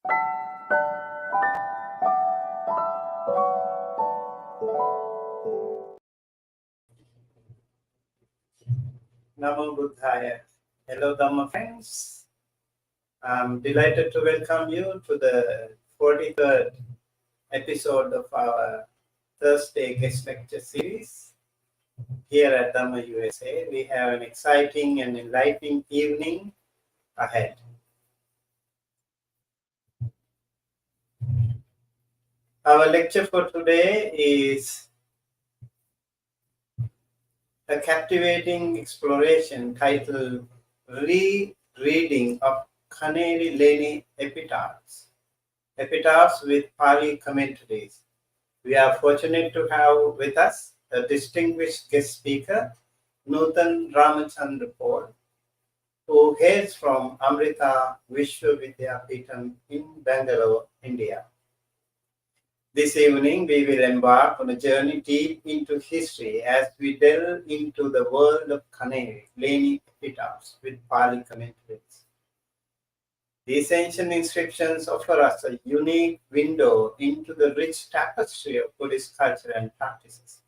Namo Buddhaya. Hello, Dhamma friends. I'm delighted to welcome you to the 43rd episode of our Thursday guest lecture series here at Dhamma USA. We have an exciting and enlightening evening ahead. Our lecture for today is a captivating exploration titled Rereading of Kanheri Leni Epitaphs, Epitaphs with Pali Commentaries. We are fortunate to have with us a distinguished guest speaker, Nutan Ramchandra Pol, who hails from Amrita Vishwa Vidyapeetham in Bangalore, India. This evening, we will embark on a journey deep into history as we delve into the world of Kanheri Leni Epitaphs with Pali Commentaries. These ancient inscriptions offer us a unique window into the rich tapestry of Buddhist culture and practices.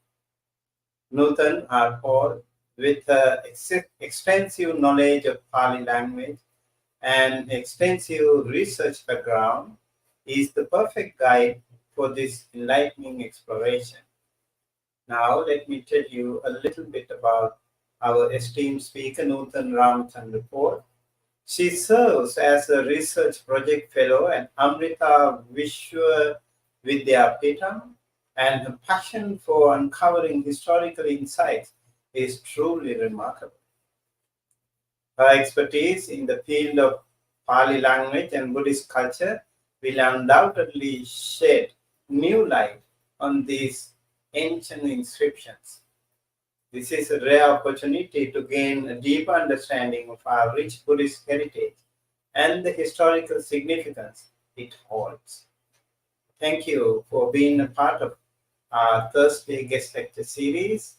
Nutan R. Pol, with extensive knowledge of Pali language and extensive research background, is the perfect guide for this enlightening exploration. Now, let me tell you a little bit about our esteemed speaker, Nutan Ramchandra Pol. She serves as a research project fellow at Amrita Vishwa Vidyapeetham, and her passion for uncovering historical insights is truly remarkable. Her expertise in the field of Pali language and Buddhist culture will undoubtedly shed new light on these ancient inscriptions. This is a rare opportunity to gain a deeper understanding of our rich Buddhist heritage and the historical significance it holds. Thank you for being a part of our Thursday guest lecture series,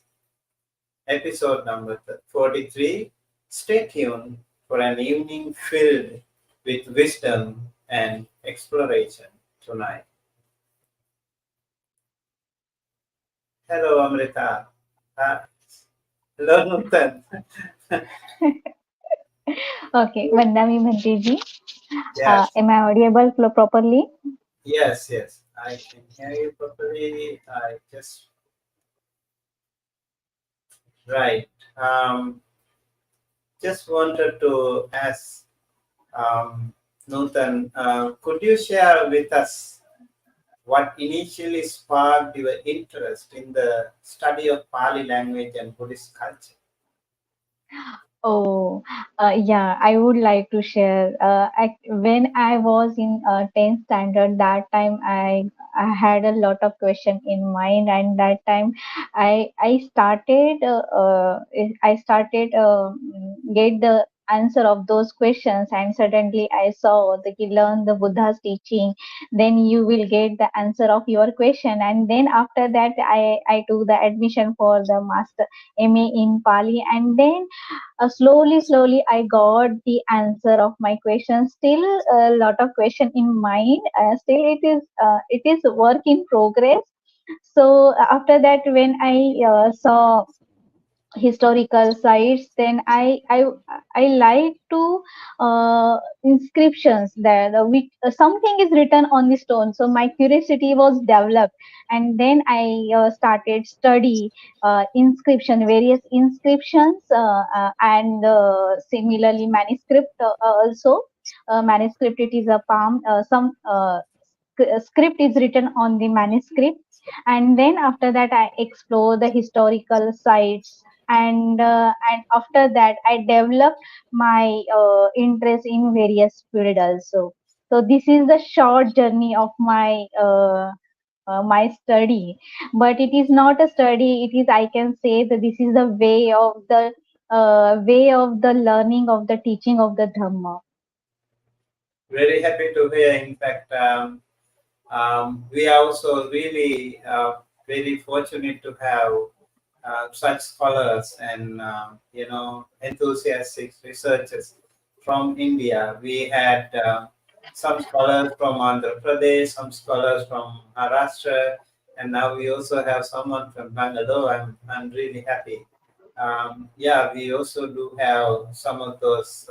episode number 43. Stay tuned for an evening filled with wisdom and exploration tonight. Hello, Amrita. Hello, Nutan. Okay, Vandami Bhanteji. Yes. Am I audible properly? Yes, I can hear you properly. Right. Just wanted to ask Nutan, could you share with us what initially sparked your interest in the study of Pali language and Buddhist culture? Oh, yeah, I would like to share. When I was in 10th standard, that time I had a lot of question in mind, and that time I started get the answer of those questions, and suddenly I saw that you learn the Buddha's teaching, then you will get the answer of your question, and then after that I took the admission for the master MA in Pali, and then slowly I got the answer of my question. Still a lot of question in mind. Still it is work in progress. So after that, when I saw historical sites, then I like to inscriptions that which something is written on the stone, so my curiosity was developed, and then I started study various inscriptions, and similarly manuscript, also manuscript, it is a palm, some script is written on the manuscript, and then after that I explore the historical sites, and after that I developed my interest in various field also. So this is the short journey of my study, but it is not a study, it is, I can say that this is the way of the learning of the teaching of the Dhamma. Very happy to hear. In fact, we are also really very fortunate to have such scholars and enthusiastic researchers from India. We had some scholars from Andhra Pradesh, some scholars from Maharashtra, and now we also have someone from Bangalore. I'm really happy. Yeah, we also do have some of those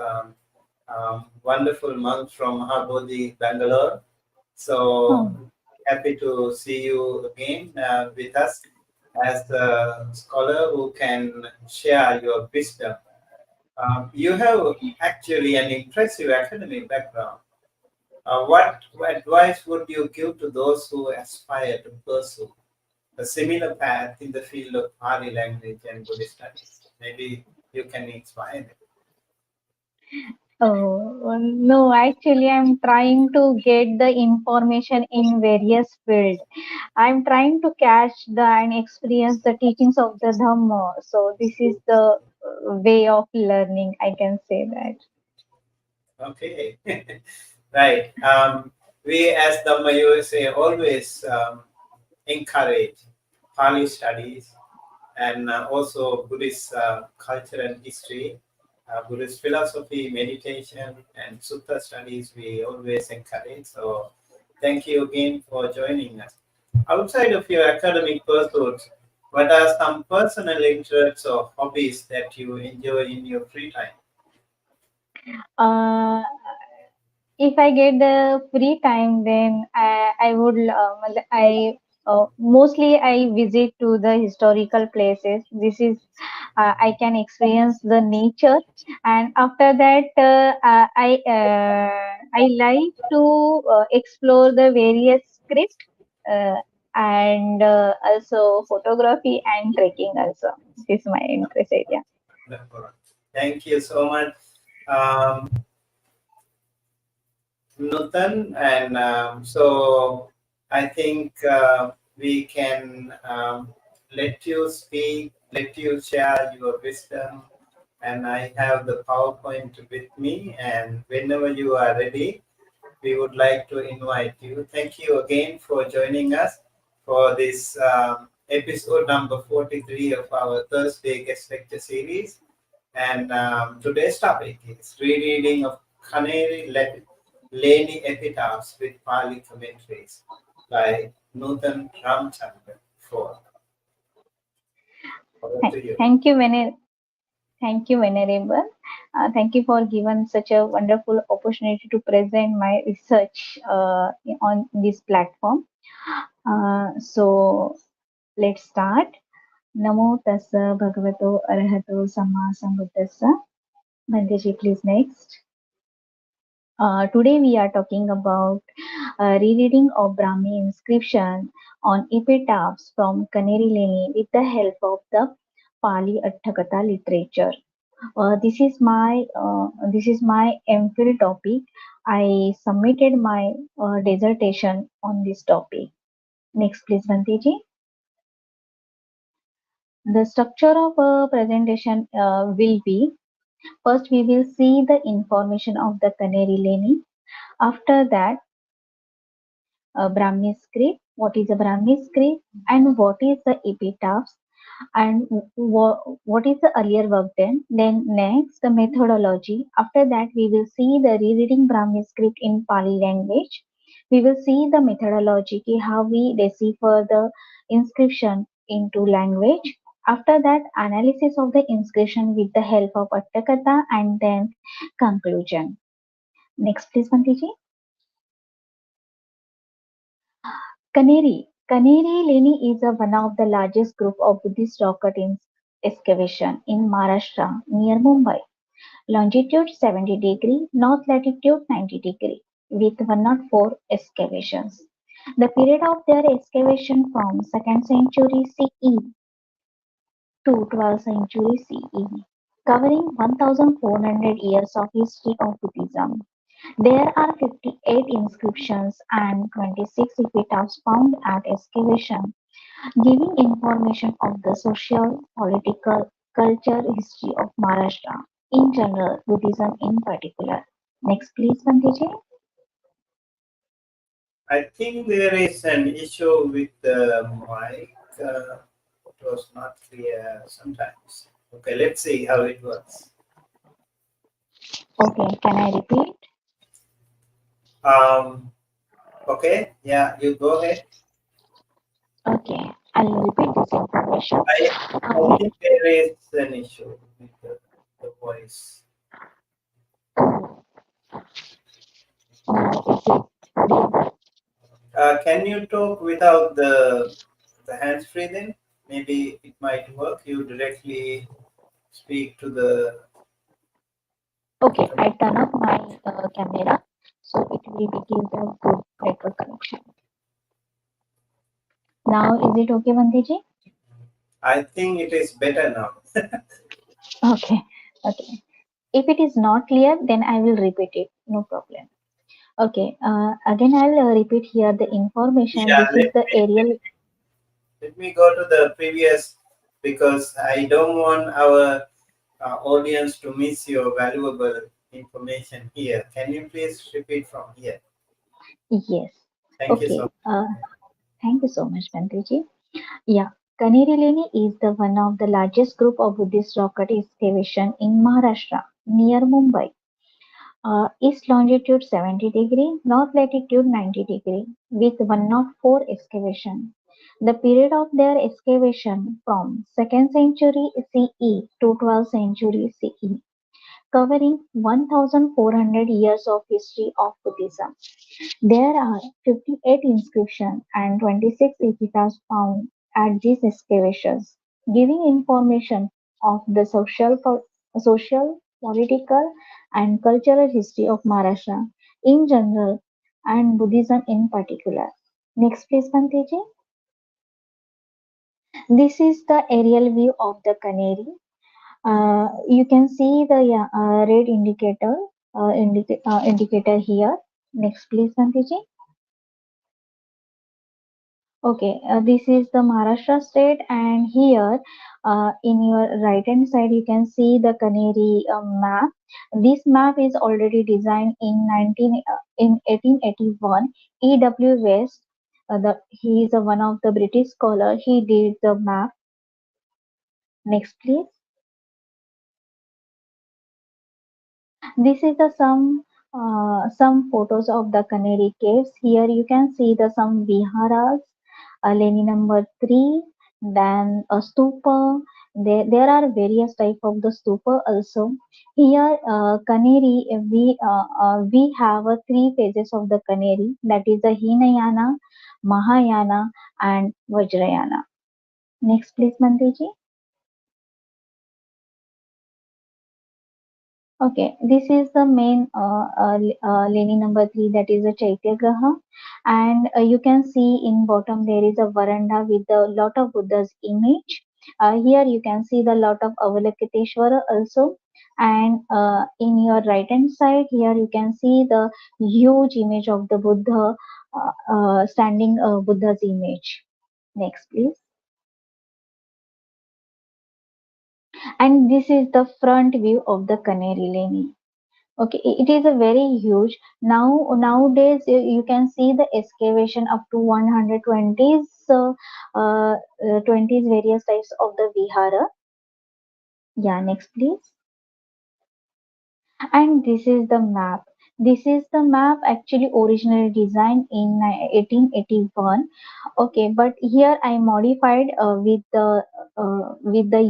wonderful monks from Mahabodhi, Bangalore. So Oh, happy to see you again with us as a scholar who can share your wisdom. You have actually an impressive academic background. What advice would you give to those who aspire to pursue a similar path in the field of Pali language and Buddhist studies? Maybe you can inspire them. oh, no, actually, I'm trying to get the information in various fields. I'm trying to catch the and experience the teachings of the Dhamma. So this is the way of learning. I can say that. Okay, right. We as Dhamma USA always encourage Pali studies and also Buddhist culture and history, Buddhist philosophy, meditation, and Sutta studies. We always encourage. So, thank you again for joining us. Outside of your academic pursuits, what are some personal interests or hobbies that you enjoy in your free time? Uh, if I get the free time, then I would I mostly I visit to the historical places. This is I can experience the nature, and after that I like to explore the various script and also photography and trekking also. This is my interest area. Thank you so much. Um, Nutan, and so I think we can let you speak, let you share your wisdom, and I have the PowerPoint with me. And whenever you are ready, we would like to invite you. Thank you again for joining us for this episode number 43 of our Thursday guest lecture series. And today's topic is rereading of Kanheri Leni Epitaphs with Pali Commentaries by Nutan Ramchandra Pol. Over to you. Thank you, Thank you, Venerable. Thank you for giving such a wonderful opportunity to present my research on this platform. So let's start. Namo tassa bhagavato arahato samma sambuddhassa. Bandeji, please next. Today we are talking about rereading of Brahmi inscription on epitaphs from Kanheri Leni with the help of the Pali Atthakatha literature. This is my MPhil topic. I submitted my dissertation on this topic. Next, please, Bhanteji. The structure of a presentation will be: first we will see the information of the Kanheri Leni. After that, a Brahmi script. What is a Brahmi script and what is the epitaphs? And what is the earlier work then? Then next, the methodology. After that, we will see the rereading Brahmi script in Pali language. We will see the methodology, how we decipher the inscription into language. After that, analysis of the inscription with the help of Attakatha, and then conclusion. Next, please, Bantiji. Kanheri Leni is one of the largest group of Buddhist rock cut excavation in Maharashtra near Mumbai. Longitude 70 degree, north latitude 90 degree, with 104 excavations. The period of their excavation from 2nd century CE to 12th century CE, covering 1400 years of history of Buddhism. There are 58 inscriptions and 26 epitaphs found at excavation, giving information of the social, political, culture history of Maharashtra in general, Buddhism in particular. Next, please, Bhanteji. I think there is an issue with the mic. It was not clear sometimes. Okay, let's see how it works. Okay, can I repeat? Um, okay, yeah, you go ahead. Okay, I'll repeat this information. I think there is an issue with the voice. Okay. Can you talk without the hands free then? Maybe it might work. You directly speak to the. Okay, I turn off my camera, so it will be give the good network connection. Now, is it okay, Bandhiji? I think it is better now. Okay, okay. If it is not clear, then I will repeat it. No problem. Okay, again I'll repeat here the information. Yeah, This is the aerial. let me go to the previous because I don't want our audience to miss your valuable information here. Can you please repeat from here? Yes. Thank you so Okay. much. Thank you so much, Bandhiji. Yeah, Kanheri Leni is the one of the largest group of Buddhist rock cut excavation in Maharashtra near Mumbai. East longitude 70 degree, north latitude 90 degree, with 104 excavation. The period of their excavation from 2nd century CE to 12th century CE, covering 1400 years of history of Buddhism. There are 58 inscriptions and 26 epitaphs found at these excavations, giving information of the social, political, and cultural history of Maharashtra in general and Buddhism in particular. Next, please, Panteji. This is the aerial view of the Kanheri. You can see the red indicator here. Next, please, Panteji. Okay, this is the Maharashtra state, and here in your right hand side, you can see the Kanheri map. This map is already designed in 1881. E.W. West, he is one of the British scholar. He did the map. Next, please. This is the some photos of the Kanheri caves. Here you can see the some viharas, Leni number 3, then a stupa. There are various type of the stupa also. Here, Kanheri, we have three phases of the Kanheri, that is the Hinayana, Mahayana, and Vajrayana. Next, please, Mandeji. Okay, this is the main Leni number 3, that is a Chaitya Graha, and you can see in bottom there is a veranda with a lot of Buddha's image. Here you can see the lot of Avalokiteshvara also, and in your right hand side here you can see the huge image of the Buddha, standing Buddha's image. Next, please. And this is the front view of the Kanheri Leni. Okay, it is a very huge. Nowadays you can see the excavation up to 120s, 20s various types of the vihara. Yeah, next please. And this is the map. This is the map actually originally designed in 1881. Okay, but here I modified with the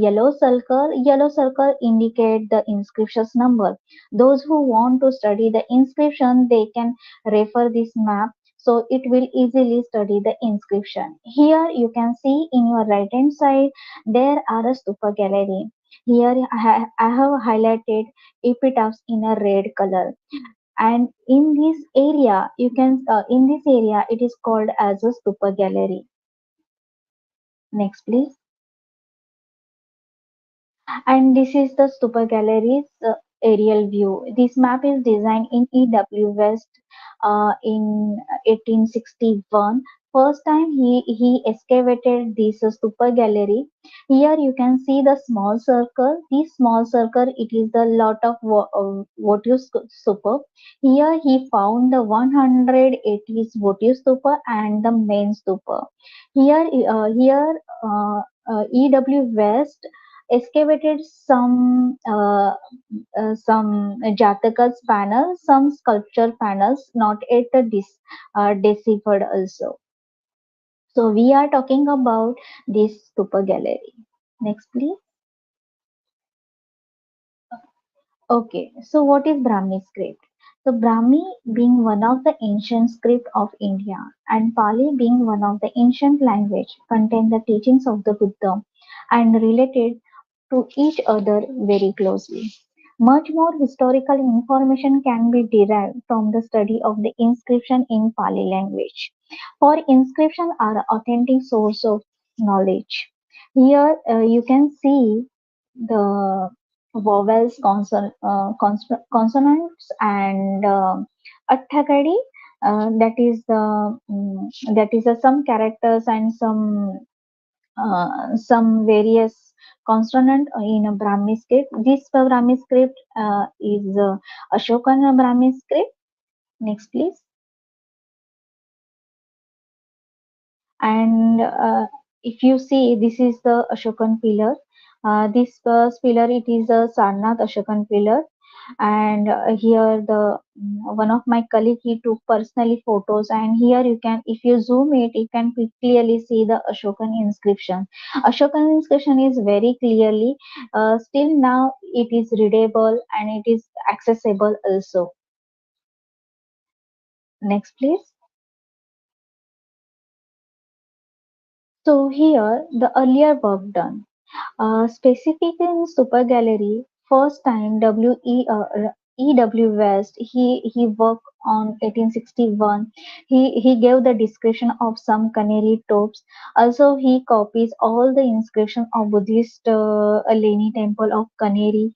yellow circle. Yellow circle indicate the inscriptions number. Those who want to study the inscription, they can refer this map. So it will easily study the inscription. Here you can see in your right hand side there are a stupa gallery. Here I have highlighted epitaphs in a red color, and in this area you can in this area it is called as a stupa gallery. Next, please. And this is the Stupa Gallery's aerial view. This map is designed in E.W. West in 1861. First time he excavated this Stupa Gallery. Here you can see the small circle. This small circle, it is the lot of votive stupa. Here he found the 180 votive stupa and the main stupa. Here E.W. West excavated some Jatakas panels, some sculpture panels, not yet deciphered also. So we are talking about this super gallery. Next, please. Okay, so what is Brahmi script? So Brahmi being one of the ancient script of India and Pali being one of the ancient language contain the teachings of the Buddha and related to each other very closely. Much more historical information can be derived from the study of the inscription in Pali language. For inscription are authentic source of knowledge. Here you can see the vowels, consonants, and athakadi. That is some characters and some various consonant in a Brahmi script. This Brahmi script is Ashokan Brahmi script. Next, please. And if you see, this is the Ashokan pillar. This first pillar, it is a Sarnath Ashokan pillar, and here the one of my colleague, he took personally photos, and here you can, if you zoom it, you can clearly see the Ashokan inscription. Ashokan inscription is very clearly, still now it is readable and it is accessible also. Next, please. So here the earlier work done. Specifically in Super Gallery, first time E.W. West, he worked on 1861. He gave the description of some Kanheri tombs. Also, he copies all the inscription of Buddhist Leni temple of Kanheri,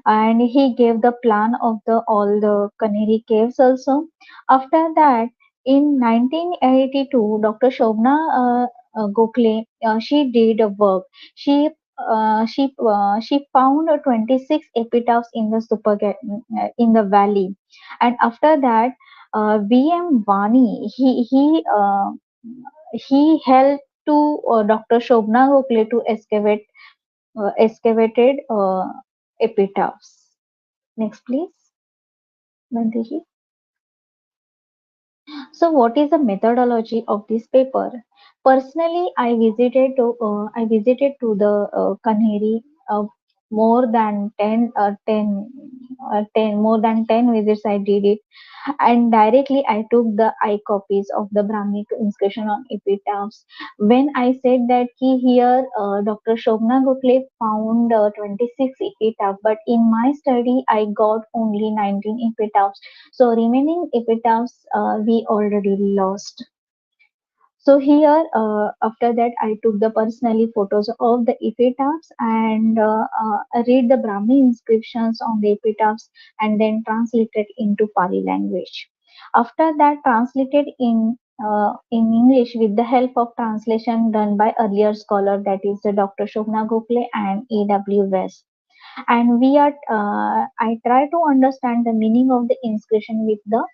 and he gave the plan of the all the Kanheri caves also. After that, in 1982, Dr. Shobna Gokhale, she did a work. She she found 26 epitaphs in the in the valley, and after that, V.M. Vani he helped to Dr. Shobna Gokhale to excavated epitaphs. Next, please, Bandiji. So, what is the methodology of this paper? Personally, I visited to the Kanheri more than 10 more than 10 visits I did it, and directly I took the eye copies of the Brahmic inscription on epitaphs. When I said that he here Dr. Shobna Gokhale found 26 epitaphs, but in my study I got only 19 epitaphs. So remaining epitaphs we already lost. So here, after that, I took the personally photos of the epitaphs and read the Brahmi inscriptions on the epitaphs and then translated into Pali language. After that, translated in English with the help of translation done by earlier scholar, that is Dr. Shobna Gokhale and E.W. West. And I try to understand the meaning of the inscription with the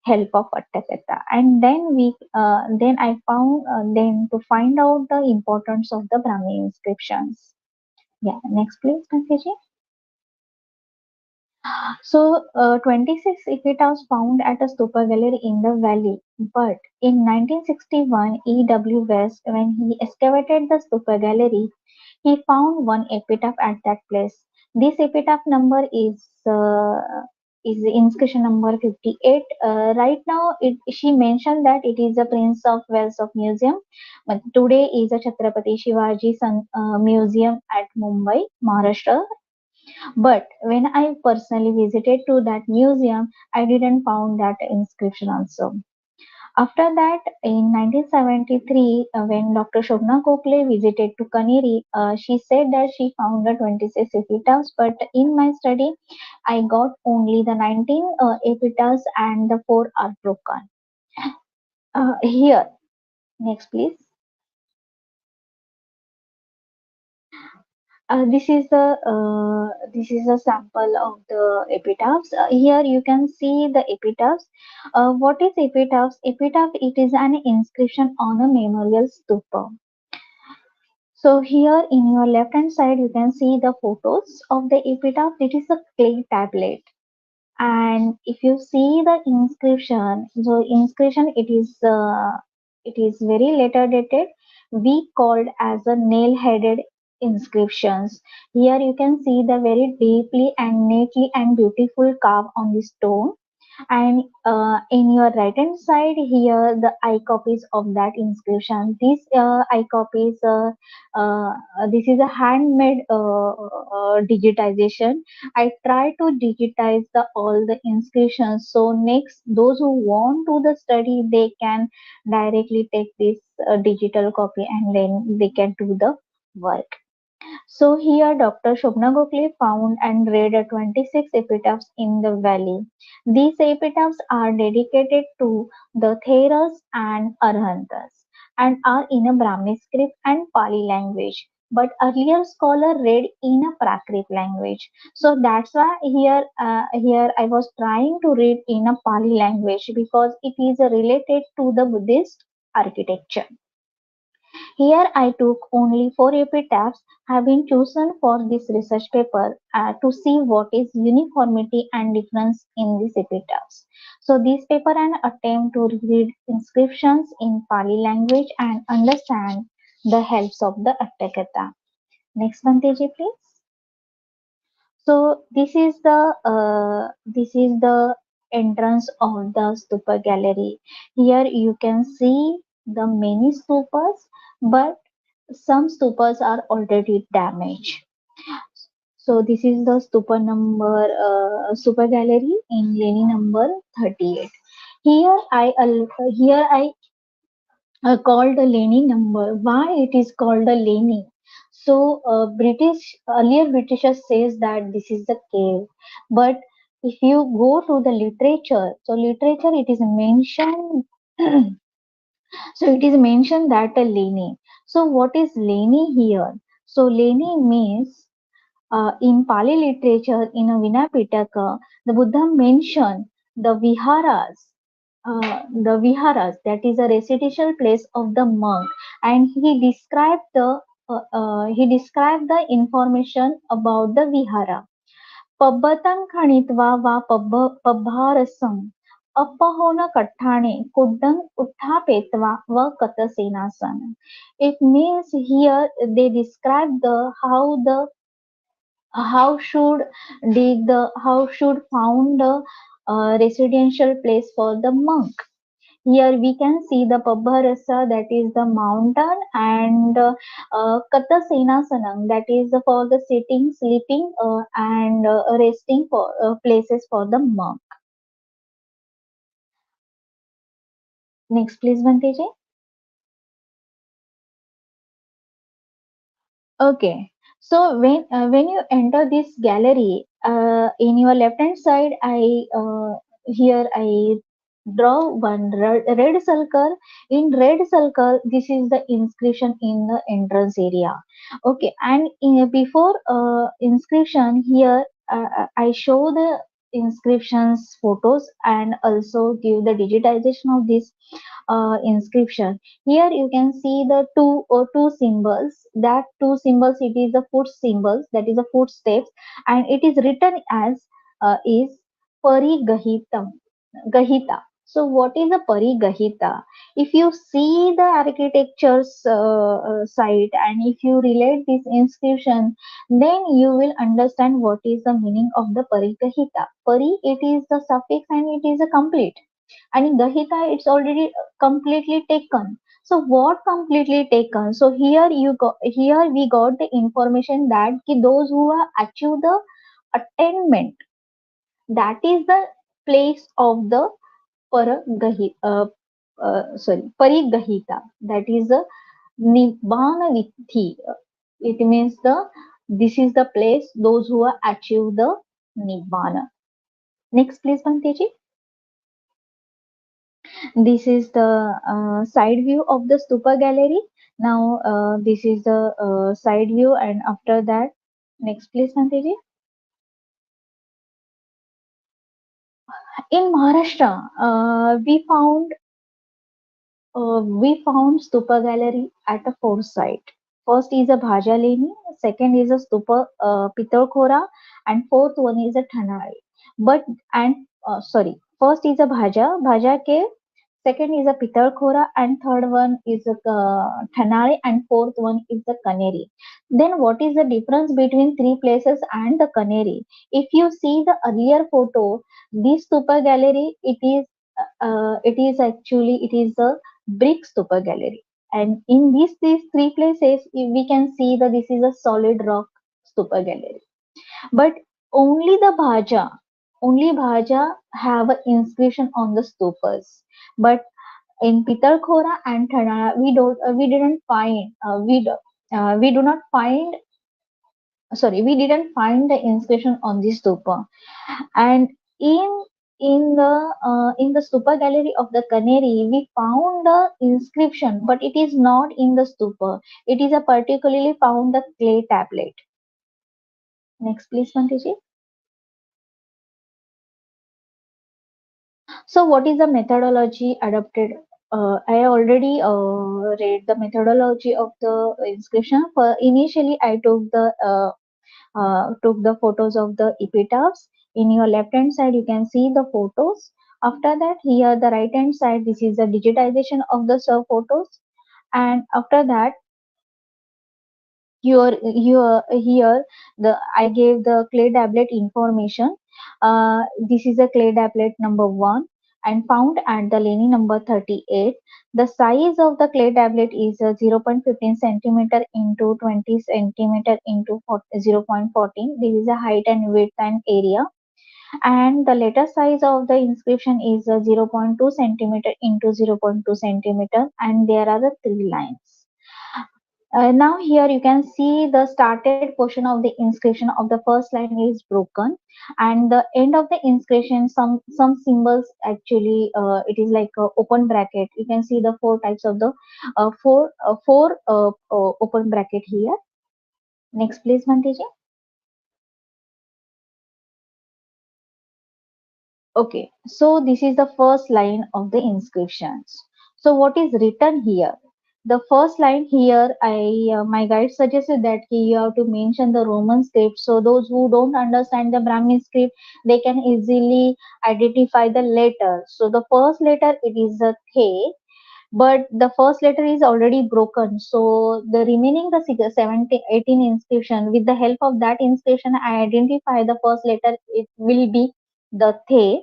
help of Attakata. And then I found then to find out the importance of the Brahmi inscriptions. Yeah, next please, Kankeji. So 26 epitaphs found at a stupa gallery in the valley. But in 1961, E.W. West, when he excavated the stupa gallery, he found one epitaph at that place. This epitaph number is inscription number 58. Right now, she mentioned that it is a Prince of Wales of Museum, but today is a Chhatrapati Shivaji Museum at Mumbai, Maharashtra. But when I personally visited to that museum, I didn't found that inscription also. After that, in 1973, when Dr. Shobna Gokhale visited to Kanheri, she said that she found the 26 epitaphs, but in my study, I got only the 19 epitaphs and the 4 are broken. Here, next please. This is a sample of the epitaphs. Here you can see the epitaphs. What is epitaphs? Epitaph, it is an inscription on a memorial stupa. So here in your left hand side, you can see the photos of the epitaph. It is a clay tablet. And if you see the inscription, so inscription it is very letter dated. We called as a nail headed inscriptions. Here you can see the very deeply and neatly and beautiful carve on the stone, and in your right hand side here the eye copies of that inscription. These eye copies, this is a handmade digitization. I try to digitize the all the inscriptions, so next those who want to the study they can directly take this digital copy and then they can do the work. So here Dr. Shobna Gokhale found and read 26 epitaphs in the valley. These epitaphs are dedicated to the Theras and Arhantas and are in a Brahmi script and Pali language. But earlier scholar read in a Prakrit language. So that's why here I was trying to read in a Pali language because it is related to the Buddhist architecture. Here I took only 4 epitaphs have been chosen for this research paper to see what is uniformity and difference in these epitaphs. So this paper an attempt to read inscriptions in Pali language and understand the helps of the Attakatha. Next one, Teji, please. So this is the entrance of the stupa gallery. Here you can see the many stupas, but some stupas are already damaged. So this is the stupa gallery in Leni number 38. Here I called the Leni number. Why it is called the Leni? So earlier Britishers says that this is the cave, but if you go to the literature, so literature it is mentioned. So it is mentioned that a Leni. So what is Leni here? So Leni means in Pali literature, in a Vinaya Pitaka, the Buddha mentioned the viharas, that is a residential place of the monk, and he described the information about the vihara. पब्बतं खणित्वा वा पब्बारसं अपहोन कट्ठाणे कुड्डं उत्थापेत्वा व कतसेनासन. It means here they describe the how should how should found the residential place for the monk. Here we can see the Pabharasa, that is the mountain, and Kata Senasanam, that is for the sitting, sleeping, and resting for places for the monk. Next, please, Vanteji. Okay. So when you enter this gallery, in your left hand side, I draw one red circle. In red circle, this is the inscription in the entrance area. Okay, and before inscription here, I show the inscriptions photos and also give the digitization of this inscription. Here you can see the two symbols. That two symbols, it is the foot symbols, that is the footsteps, and it is written as is Parigahitam Gahita. So what is a Parigahita? If you see the architecture's site and if you relate this inscription, then you will understand what is the meaning of the Parigahita. Pari, it is the suffix and it is a complete, and in Gahita it's already completely taken. So what completely taken? So here we got the information that those who have achieved the attainment, that is the place of the parigahita, that is the nibbana vidhi. It means this is the place those who have achieved the nibbana. Next, please, Bhanteji. This is the side view of the stupa gallery. Now this is the side view, and after that, next please, Santeji. In Maharashtra, we found stupa gallery at a fort site. First is a Bhaja Leni, second is a Stupa Pitalkhora, and fourth one is a Thanari. But and sorry, first is a Bhaja cave, second is a Pitalkhora, and third one is a Thanari, and fourth one is the Kanheri. Then what is the difference between three places and the Kanheri? If you see the earlier photo, this Stupa gallery, it is actually it is a brick Stupa gallery, and in these three places we can see that this is a solid rock Stupa gallery. But only the Bhaja have an inscription on the stupas. But in Pitalkhora and Thanara, we didn't find we do not find we didn't find the inscription on the stupa. And in in the stupa gallery of the Kanheri, we found the inscription, but it is not in the stupa. It is a particularly found the clay tablet. Next, please, Mantiji. So, what is the methodology adopted? I already read the methodology of the inscription. For initially, I took the photos of the epitaphs. In your left hand side, you can see the photos. After that, here the right hand side, this is the digitization of the photos. And after that, here the I gave the clay tablet information. This is a clay tablet number 1 and found at the Leni number 38. The size of the clay tablet is 0.15 centimeter into 20 centimeter into 0.14. This is a height and width and area. And the letter size of the inscription is 0.2 centimeter into 0.2 centimeter, and there are the 3 lines. Now here you can see the started portion of the inscription of the first line is broken, and the end of the inscription some symbols actually it is like a open bracket. You can see the 4 types of the four open bracket here. Next, please, Manteji. Okay, so this is the first line of the inscriptions. So what is written here? The first line here, my guide suggested that you have to mention the Roman script. So those who don't understand the Brahmi script, they can easily identify the letter. So the first letter it is a the, but the first letter is already broken. So the remaining the 17, 18 inscription, with the help of that inscription, I identify the first letter. It will be the the.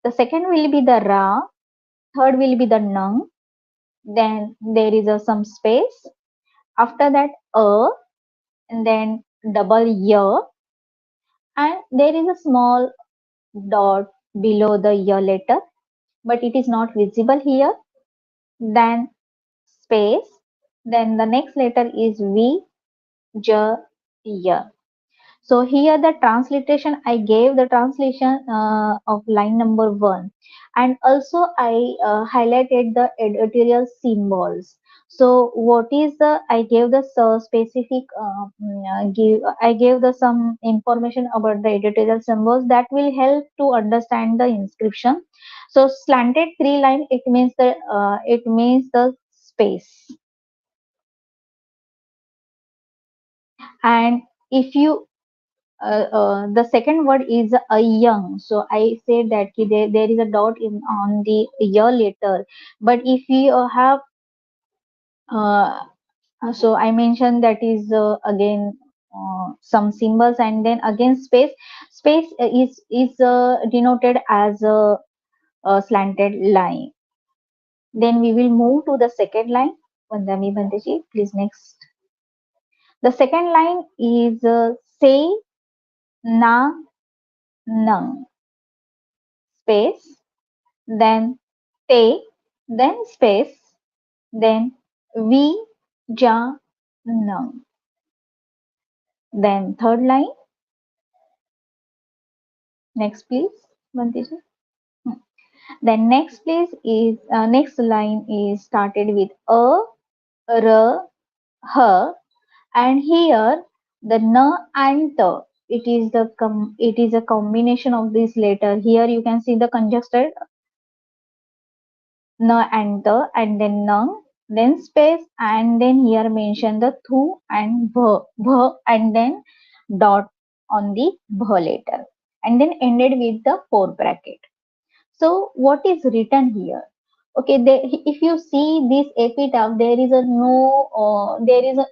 The second will be the Ra, third will be the Nung, then there is some space. After that, and then double Y, and there is a small dot below the Y letter, but it is not visible here. Then space, then the next letter is V, J, Y. So here the transliteration, I gave the translation of line number 1, and also I highlighted the editorial symbols. So what is the, I gave the specific, I gave the some information about the editorial symbols that will help to understand the inscription. So slanted 3 line, it means the space. And if you the second word is a young, so I said that there is a dot in on the year letter, but if we have uh, so I mentioned that is again some symbols, and then again space is denoted as a slanted line. Then we will move to the second line. Vandami Bandeji, please next. The second line is say na nang, space, then te, then space, then vi, ja, nang. Then third line. Next, please, Bantiji. Then next place is next line is started with a, r, h, and here the n and t. It is a combination of this letter. Here you can see the conjuncted n and the, and then nung, then space, and then here mention the thu and bh, and then dot on the bh letter, and then ended with the 4 bracket. So what is written here? Okay, if you see this epitaph, there is a no, there is a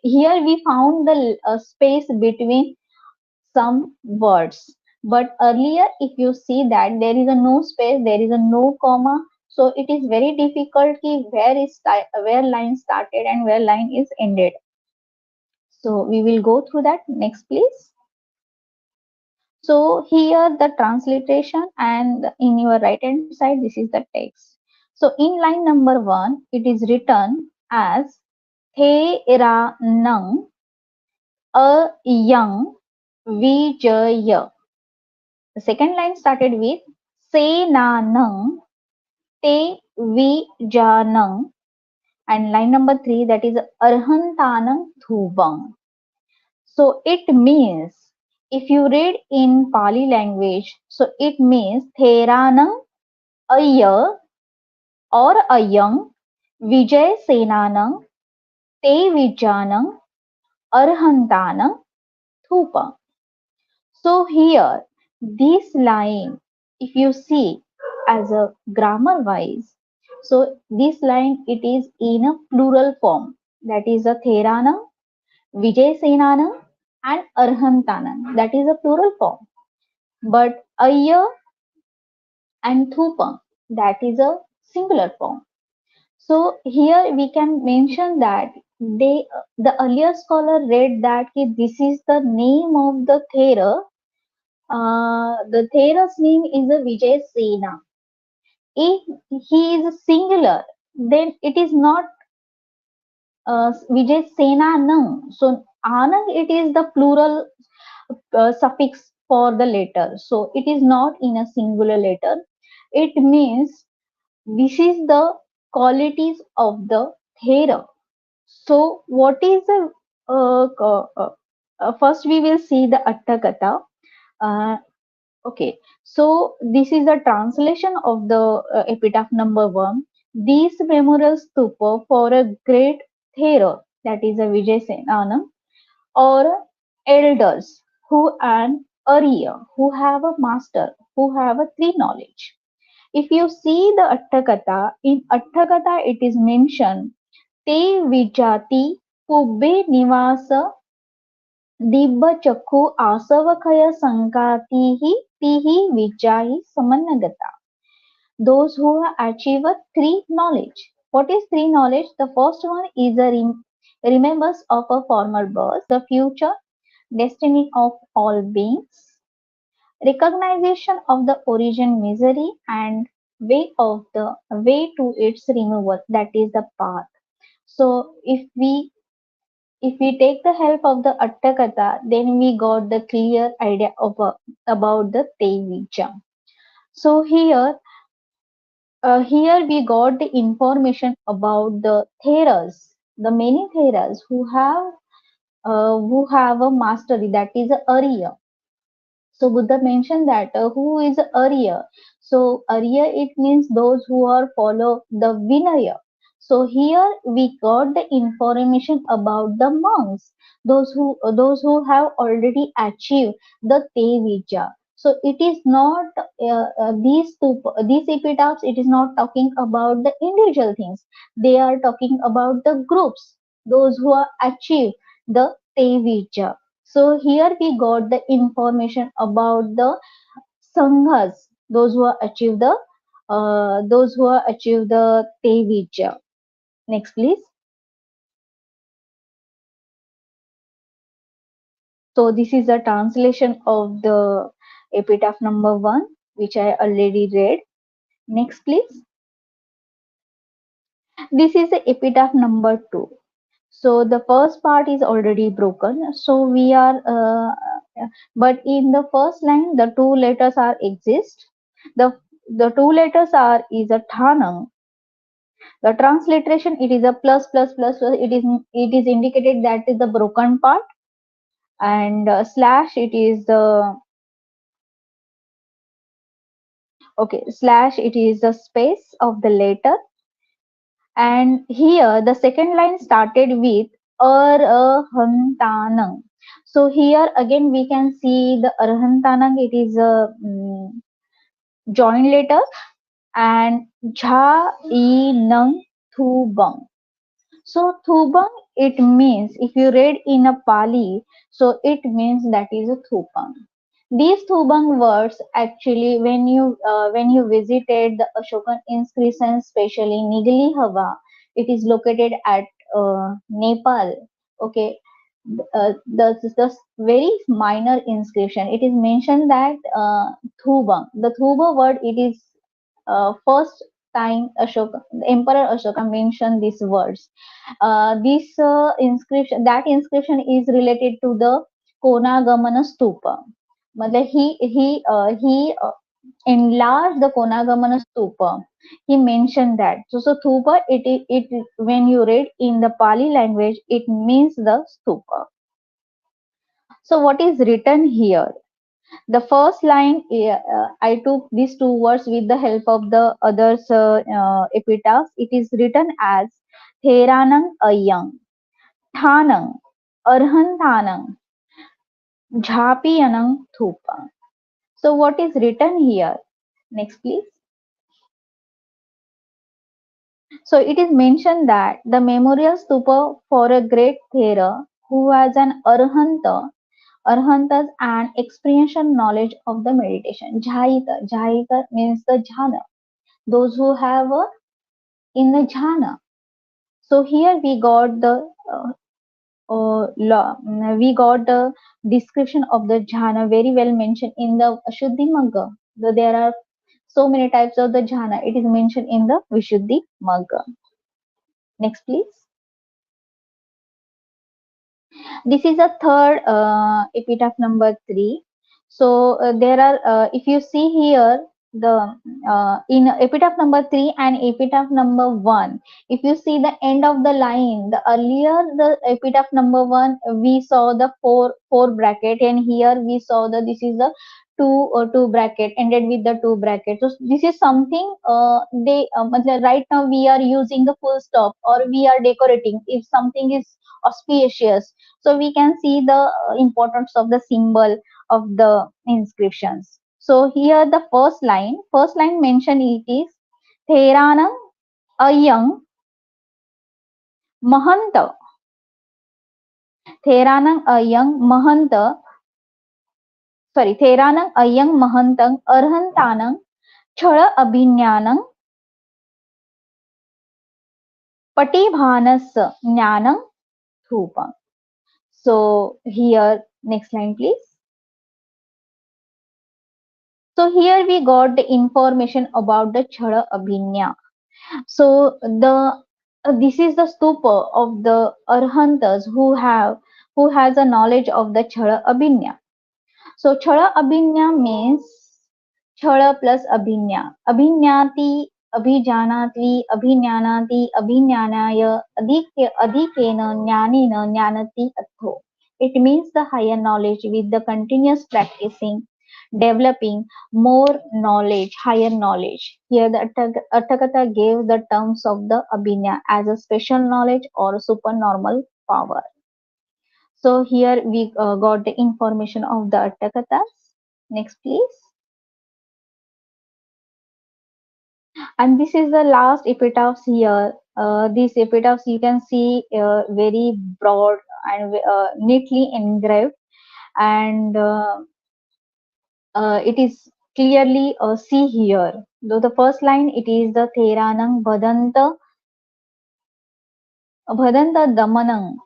here we found the space between some words. But earlier, if you see that there is a no space, there is a no comma, so it is very difficult ki where line started and where line is ended. So we will go through that. Next, please. So here the transliteration, and in your right hand side, this is the text. So in line number 1, it is written as The Ra Nang A Yang Vijaya. The second line started with Se Na Nang Te Vijanang, and line number 3, that is Arhantanang Thubang. So it means, if you read in Pali language, so it means Theranang Aya or Ayang Vijay Senanang Te Vijanang Arhantanang Thupang. So here, this line, if you see as a grammar wise, so this line, it is in a plural form, that is a Theranang, Vijay Senanang and Arhantanang, that is a plural form. But Ayya and Thupang, that is a singular form. So here we can mention that the earlier scholar read that this is the name of the Thera. The Thera's name is a Vijay Sena. If he is a singular, then it is not Vijay Sena Nang. So Anang, it is the plural suffix for the letter. So it is not in a singular letter. It means this is the qualities of the Thera. So what is the first we will see the Atthakatha. Okay, so this is the translation of the epitaph number 1. These memorial stupa for a great Thera, that is a Vijay Senanam, or elders who an Arya, who have a master, who have a 3 knowledge. If you see the Atthakatha, in Atthakatha it is mentioned Te Vijati Pubbe Nivasa Dibbachakhu Asavakaya Sankatihi Tihi Vijahi Samanagata. Those who achieve a 3 knowledge. What is 3 knowledge? The first one is a remembrance of a former birth, the future destiny of all beings, recognition of the origin misery, and way to its removal, that is the path. So if we take the help of the Attakatha, then we got the clear idea of about the Tevijam. So here we got the information about the Theras, the many Theras who have a mastery, that is a Arya. So Buddha mentioned that who is Arya? So Arya, it means those who are follow the Vinaya. So here we got the information about the monks, those who have already achieved the Tevija. So it is not these epitaphs. It is not talking about the individual things. They are talking about the groups, those who are achieved the Tevija. So here we got the information about the sanghas, those who are achieved the Tevija. Next, please. So this is a translation of the epitaph number 1, which I already read. Next, please. This is the epitaph number 2. So the first part is already broken. So we are, but in the first line, the 2 letters are exist. The 2 letters are is a thanang. The transliteration, it is a plus plus plus plus. It is indicated that is the broken part, and slash, it is the okay, slash, it is the space of the letter, And here the second line started with arhantanang. So here again we can see the arhantanang, it is a joint letter, and jha e nang thu bang. So thubang, it means, if you read in a Pali, so it means that is a thupang. These thubang words actually, when you visited the Ashokan inscription, especially Nigli Hava, it is located at Nepal. Okay, the very minor inscription. It is mentioned that thubang, the thuba word, it is first time Ashoka, the Emperor Ashoka mentioned these words. This inscription, that inscription is related to the Konagamana Stupa. मतलब he enlarged the Konagamana Stupa. He mentioned that. So Stupa, it when you read in the Pali language, it means the Stupa. So what is written here? The first line, I took these two words with the help of the others epitaphs. It is written as Theranang Ayang, Thanang, Arhanthanang, Jhapiyanang Thupa. So what is written here? Next, please. So it is mentioned that the memorial stupa for a great Thera who was an Arhanta, Arhantas and experiential knowledge of the meditation. Jhaita, Jhaita means the jhana, those who have in the jhana. So here we got the we got the description of the jhana very well mentioned in the Ashuddhi Magga. Though there are so many types of the jhana, it is mentioned in the Vishuddhi Magga. Next, please. This is a third epitaph number 3. So there are, if you see here, the in epitaph number 3 and epitaph number 1, if you see the end of the line, the earlier the epitaph number 1, we saw the four bracket, and here we saw the this is the two bracket ended with the two bracket. So this is something they right now we are using the full stop, or we are decorating if something is auspicious, so we can see the importance of the symbol of the inscriptions. So here the first line mentioned, it is Theranang Ayang Mahanta. Theranang Ayang Mahanta, sorry, Theranang Ayang Mahantang Arhantanang Chara Abhinyanang Patibhanas Jnanam Thupam. So here, next line please. So here we got the information about the Chara Abhinya. So the this is the stupa of the Arhantas who has a knowledge of the Chara Abhinya. So Chara Abhinya means Chara plus Abhinya. Abhinyati, Abhijanati, Abhinyanati, Abhinyanaya, Adhikena, Jnanina, Jnanati, Atho. It means the higher knowledge with the continuous practicing, developing more knowledge, higher knowledge. Here the Atthakatha gave the terms of the Abhinya as a special knowledge or supernormal power. So here we got the information of the Atthakathas. Next, please. And this is the last epitaphs here. These epitaphs you can see very broad and neatly engraved, and it is clearly see here. Though the first line, it is the Theranang Bhadanta Damanang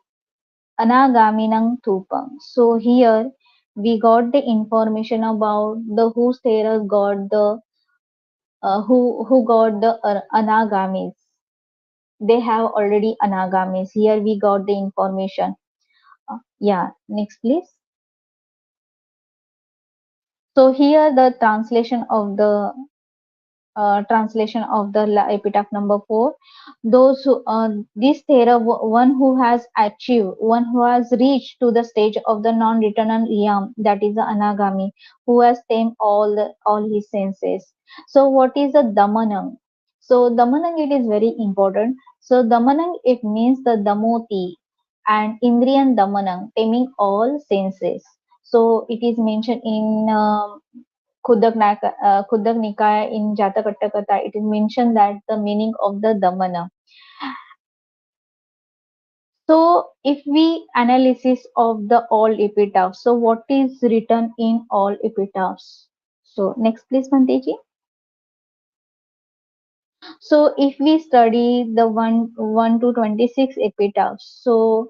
Anagaminang Tupang. So here we got the information about the whose Theras got the who got the Anagamis. They have already Anagamis. Here we got the information. Yeah, next please. So here the translation of the epitaph number 4. Those who this Thera, one who has achieved, one who has reached to the stage of the non-returning yam, that is the Anagami, who has tamed all his senses. So what is the Damanam? So Damanang, it is very important. So Damanang, it means the Damoti and Indriyan Damanang, taming all senses. So it is mentioned in Khudak Nikaya in Jatakatta Katha. It is mentioned that the meaning of the Damana. So if we analysis of the all epitaphs, so what is written in all epitaphs? So next please, Bhanteji. So if we study the 1 to 26 epitaphs, so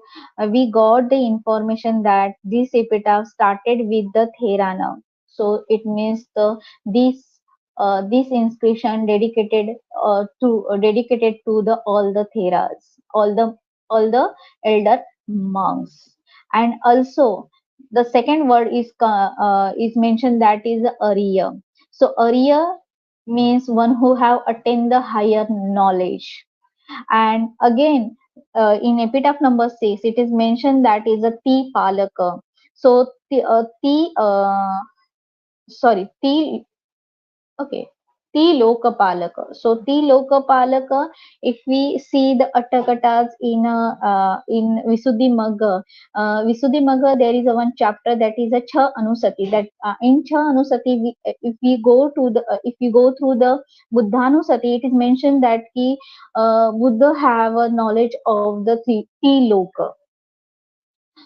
we got the information that this epitaph started with the Therana. So it means this inscription dedicated to the all the Theras, all the elder monks, and also the second word is mentioned, that is Arya. So Arya means one who have attained the higher knowledge. And again, in epitaph number 6, it is mentioned that is a Ti Palaka. So Ti Okay. Tilokapalaka. So Tilokapalaka, if we see the Attakatas in Visuddhi Magga, there is a one chapter that is a Cha Anusati. That in Cha Anusati, if we go through the Buddhanusati, it is mentioned that Buddha have a knowledge of the Tiloka.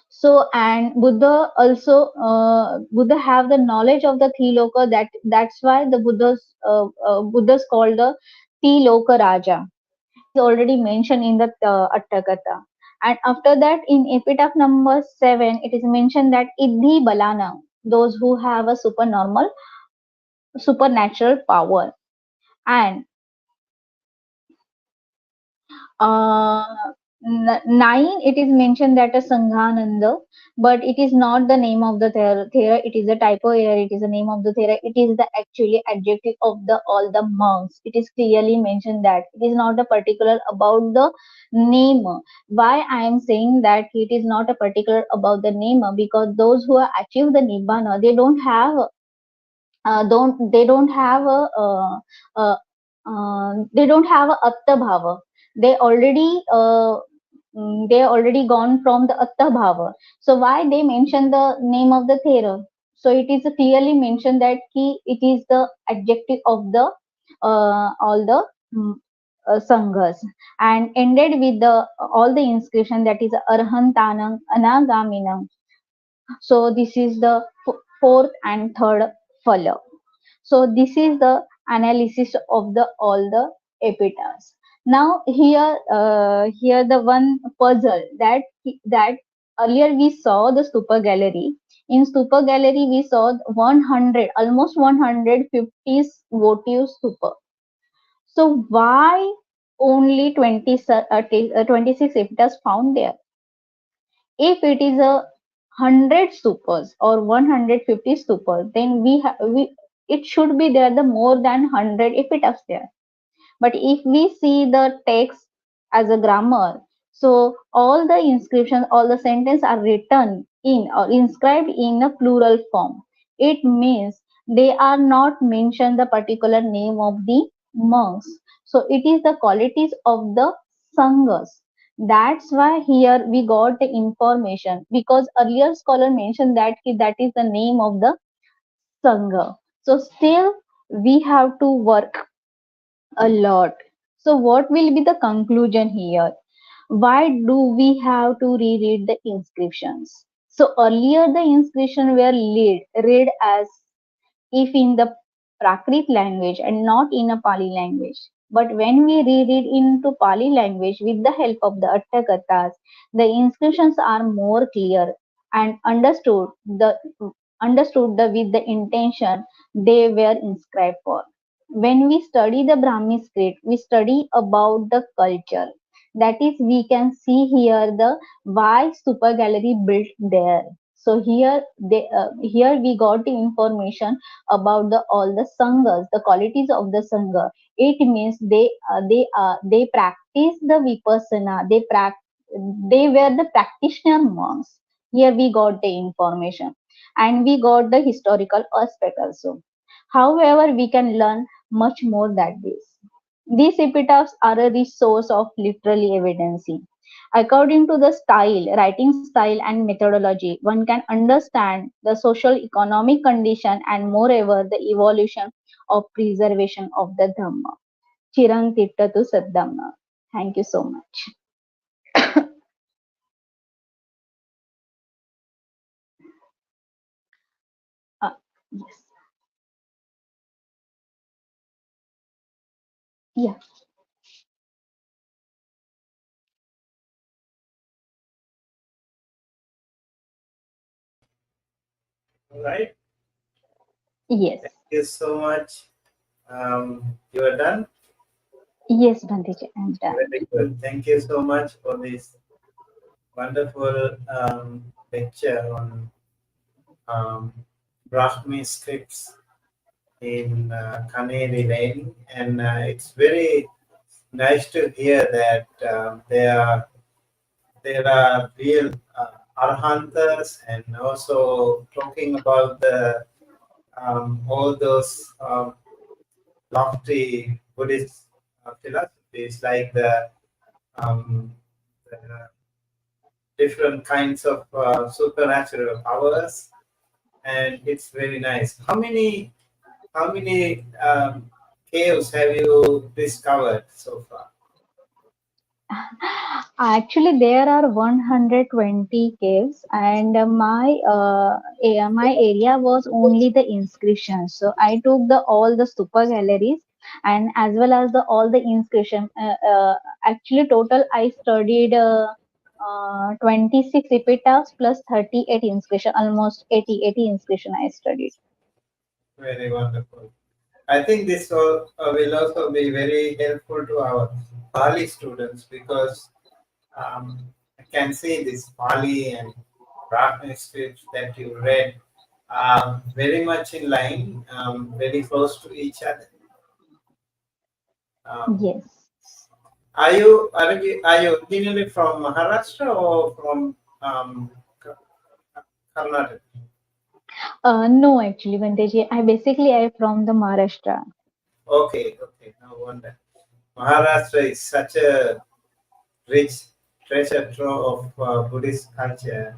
So and Buddha have the knowledge of the Thiloka, that's why the Buddha's called the Thiloka Raja. It is already mentioned in the Attakatha. And after that, in epitaph number 7, it is mentioned that Iddhi Balana, those who have a supernatural power. And Uh, 9, it is mentioned that a Sanghananda, but it is not the name of the Thera. It is a typo here. It is the name of the Thera. It is the actually adjective of the all the monks. It is clearly mentioned that it is not a particular about the name. Why I am saying that it is not a particular about the name? Because those who have achieved the Nibbana, they don't have uh, they don't have a atta bhava. They already they already gone from the atta bhava. So why they mention the name of the Thera? So it is clearly mentioned that it is the adjective of the all the sanghas, and ended with the all the inscription, that is arhantanam anagaminam. So this is the fourth and third phala. So this is the analysis of the all the epitaphs. Now here the one puzzle that earlier we saw the stupa gallery. In stupa gallery we saw 100, almost 150 votive stupa. So why only 26 epitaphs found there? If it is a 100 stupas or 150 stupas, then we it should be there the more than 100 epitaphs there. But if we see the text as a grammar, so all the inscriptions, all the sentences are written in or inscribed in a plural form. It means they are not mentioned the particular name of the monks. So it is the qualities of the sanghas. That's why here we got the information, because earlier scholar mentioned that that is the name of the sangha. So still we have to work a lot. So what will be the conclusion here? Why do we have to reread the inscriptions? So earlier the inscription were read as if in the Prakrit language and not in a Pali language. But when we read it into Pali language with the help of the Attakathas, the inscriptions are more clear and understood with the intention they were inscribed for. When we study the Brahmi script, we study about the culture. That is, we can see here the why super gallery built there. So here we got the information about the all the sanghas, the qualities of the sangha. It means they practice the vipassana. They were the practitioner monks. Here we got the information, and we got the historical aspect also. However, we can learn much more than this. These epitaphs are a rich source of literary evidence. According to the style, writing style and methodology, one can understand the social economic condition and moreover the evolution of preservation of the Dhamma. Chirang Tittatu Saddhamma. Thank you so much. Uh, yes. Yeah. Right? Yes. Thank you so much. You are done? Yes, Bhandiji, I'm done. Very good. Thank you so much for this wonderful lecture on um, Brahmi scripts in Kanheri Leni, and it's very nice to hear that there are real arhantas, and also talking about the all those lofty Buddhist philosophies like um, the different kinds of supernatural powers, and it's very nice. How many caves have you discovered so far? Actually, there are 120 caves, and my area was only the inscriptions. So I took the all the super galleries and as well as the all the inscription. Actually, total I studied 26 epitaphs plus 38 inscription, almost 80 inscription I studied. Very wonderful. I think this will also be very helpful to our Pali students because I can see this Pali and Brahmi scripts that you read are very much in line, very close to each other. Um, Yes. are you originally from Maharashtra or from Karnataka? No, actually, Vanteji, I from the Maharashtra. Okay, okay, no wonder. Maharashtra is such a rich treasure trove of Buddhist culture,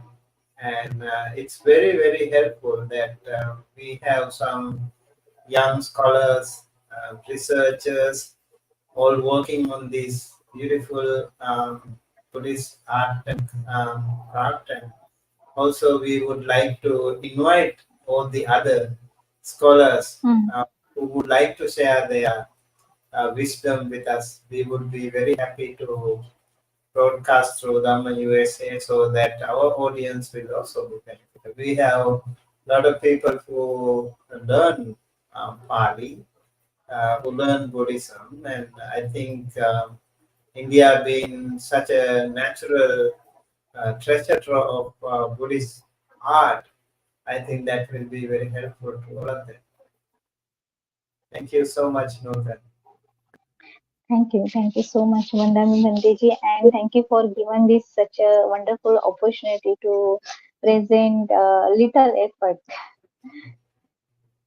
and it's very, very helpful that we have some young scholars, researchers, all working on this beautiful Buddhist art and craft. And also, we would like to invite all the other scholars Hmm. who would like to share their wisdom with us. We would be very happy to broadcast through Dhamma USA so that our audience will also be benefited. We have a lot of people who learn Pali, who learn Buddhism, and I think India being such a natural treasure trove of Buddhist art, I think that will be very helpful to all of them. Thank you so much, Nutan. Thank you so much, Vandami Bandeji, and thank you for giving this such a wonderful opportunity to present little effort.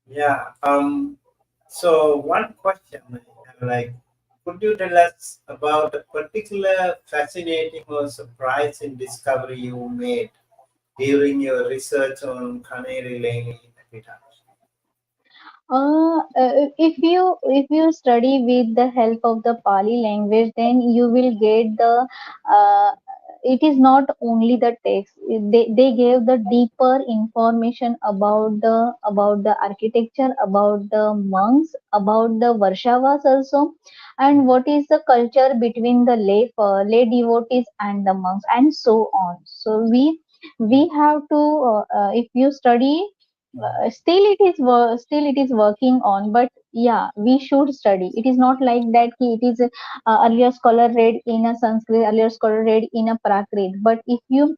Yeah. So one question I have, like, could you tell us about a particular fascinating or surprising discovery you made during your research on Kanheri Leni Epitaphs? If you study with the help of the Pali language, then you will get the. It is not only the text. They gave the deeper information about the architecture, about the monks, about the Varshavas also, and what is the culture between the lay devotees and the monks, and so on. So we have to if you study still it is working on, but yeah, we should study. It is not like that it is earlier scholar read in a Sanskrit, earlier scholar read in a Prakrit, but if you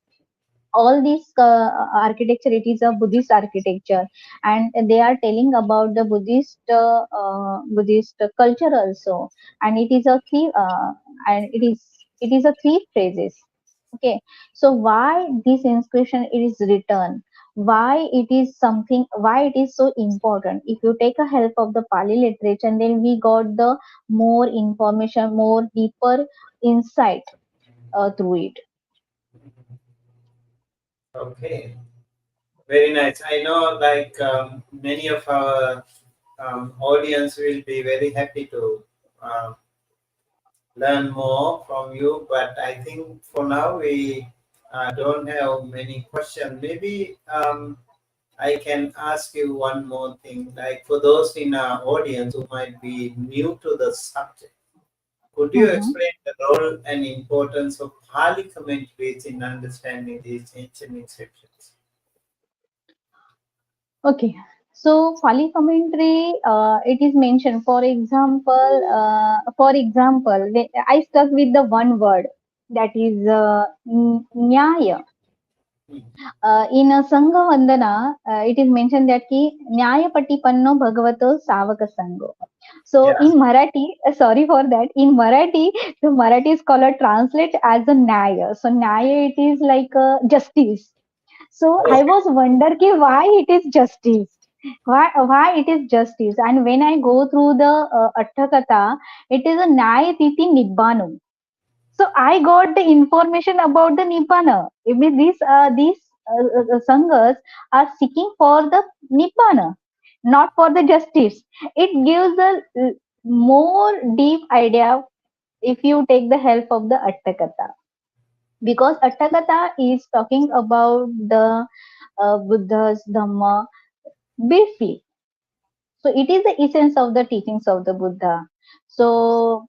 all this architecture, it is a Buddhist architecture, and they are telling about the Buddhist culture also, and it is a three and it is a three phrases. Okay, so why this inscription is written, why it is something, why it is so important. If you take a help of the Pali literature, then we got the more information, more deeper insight through it. Okay, very nice. I know, like many of our audience will be very happy to learn more from you, but I think for now we don't have many questions. Maybe I can ask you one more thing. Like for those in our audience who might be new to the subject, could you Mhm. explain the role and importance of Pali commentaries in understanding these ancient inscriptions? Okay. So Pali commentary, it is mentioned. For example, I stuck with the one word, that is nyaya. Hmm. In a Sangha Vandana, it is mentioned that ki Nyaya Patipanno Bhagavato Savaka Sango. So Yeah. in Marathi, sorry for that, in Marathi, the Marathi scholar translate as a Nyaya. So Nyaya, it is like justice. So I Okay. was wonder ki why it is justice. Why it is justice? And when I go through the Atthakatha, it is a Nyaya Titi Nibbanu. So I got the information about the Nibbana. I mean, these sanghas are seeking for the Nibbana, not for the justice. It gives a more deep idea if you take the help of the Attakatha, because Attakatha is talking about the Buddha's Dhamma briefly. So it is the essence of the teachings of the Buddha. So